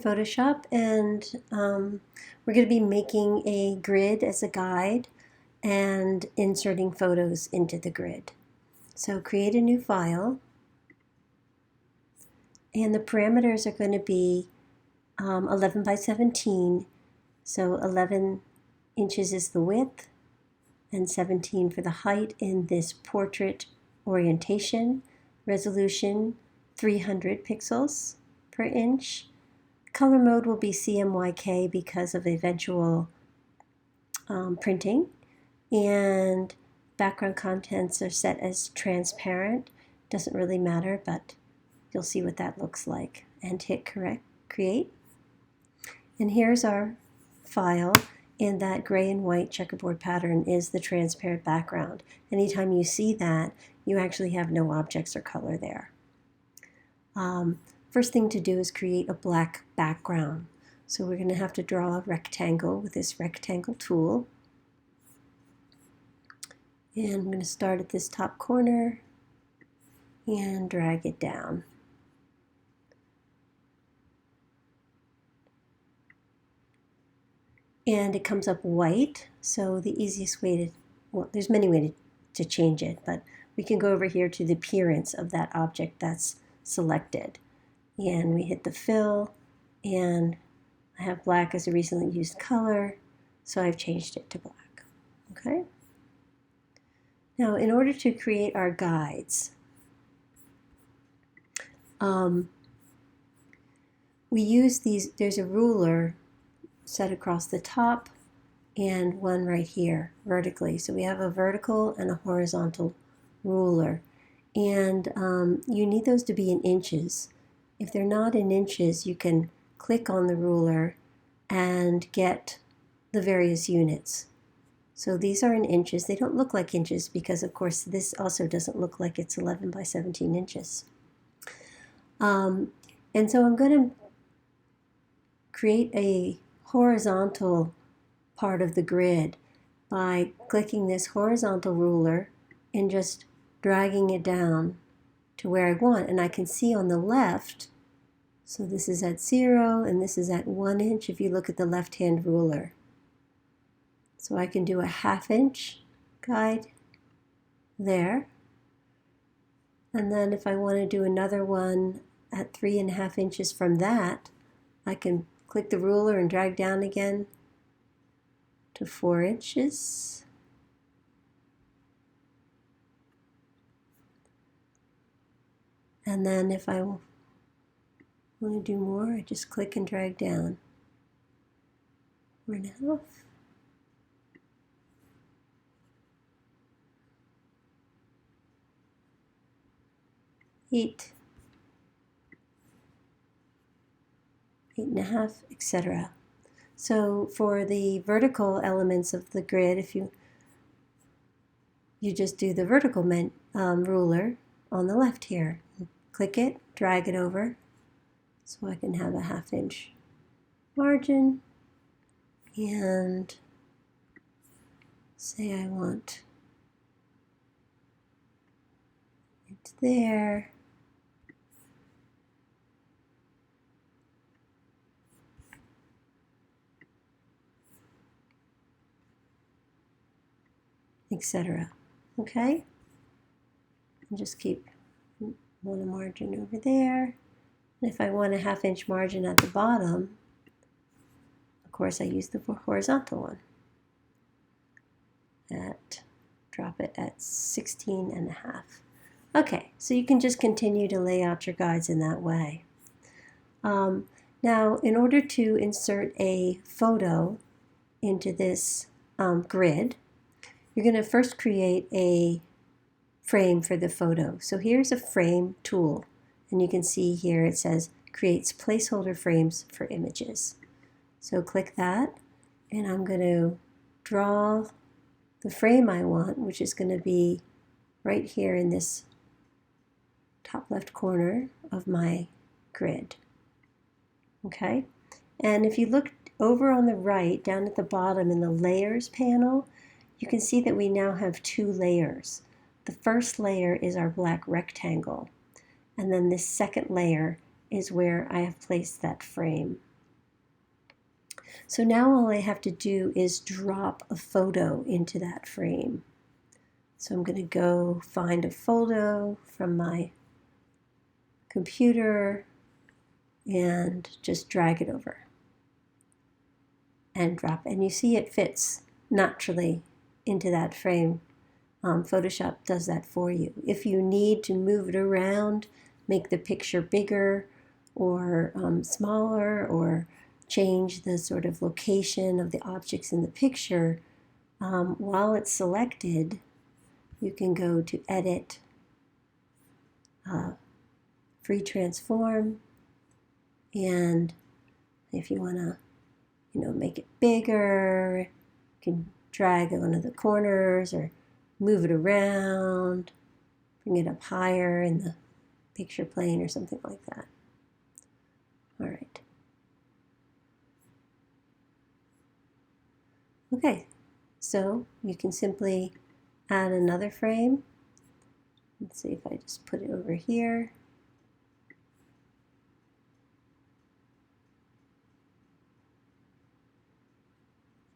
Photoshop, and we're going to be making a grid as a guide and inserting photos into the grid. So create a new file, and the parameters are going to be 11 by 17, so 11 inches is the width and 17 for the height in this portrait orientation. Resolution 300 pixels per inch. Color mode will be CMYK because of eventual printing, and background contents are set as transparent. Doesn't really matter, but you'll see what that looks like. And hit create. And here's our file, and that gray and white checkerboard pattern is the transparent background. Anytime you see that, you actually have no objects or color there. First thing to do is create a black background. So we're going to have to draw a rectangle with this rectangle tool. And I'm going to start at this top corner and drag it down. And it comes up white, so the easiest way to, well, there's many ways to change it, but we can go over here to the appearance of that object that's selected. And we hit the fill, and I have black as a recently used color, so I've changed it to black. Okay? Now, in order to create our guides, we use these, there's a ruler set across the top and one right here vertically. So we have a vertical and a horizontal ruler, and you need those to be in inches. If they're not in inches, you can click on the ruler and get the various units. So these are in inches. They don't look like inches because, of course, this also doesn't look like it's 11 by 17 inches. And so I'm going to create a horizontal part of the grid by clicking this horizontal ruler and just dragging it down to where I want. And I can see on the left, so this is at 0 and this is at 1 inch if you look at the left-hand ruler. So I can do a 1/2 inch guide there. And then if I want to do another one at 3.5 inches from that, I can click the ruler and drag down again to 4 inches. And then if I want to do more, I just click and drag down 4.5. 8, 8.5, etc. So for the vertical elements of the grid, if you just do the vertical ruler on the left here, click it, drag it over, so I can have a 1/2 inch margin, and say I want it there. Etc. Okay? And just keep one margin over there. And if I want a 1/2 inch margin at the bottom, of course I use the horizontal one. Drop it at 16.5. Okay, so you can just continue to lay out your guides in that way. Now, in order to insert a photo into this grid, you're going to first create a frame for the photo. So here's a frame tool, and you can see here it says creates placeholder frames for images. So click that, and I'm going to draw the frame I want, which is going to be right here in this top left corner of my grid. Okay, and if you look over on the right, down at the bottom in the layers panel, you can see that we now have 2 layers. The first layer is our black rectangle, and then this second layer is where I have placed that frame. So now all I have to do is drop a photo into that frame. So I'm going to go find a photo from my computer and just drag it over and drop. And you see it fits naturally into that frame. Photoshop does that for you. If you need to move it around, make the picture bigger or smaller, or change the sort of location of the objects in the picture, while it's selected, you can go to Edit, Free Transform, and if you want to, make it bigger, you can drag one of the corners or move it around, bring it up higher in the picture plane or something like that. All right. Okay, so you can simply add another frame. Let's see if I just put it over here.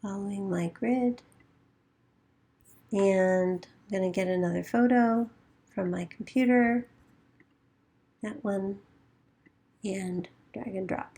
Following my grid. And I'm going to get another photo from my computer, that one, and drag and drop.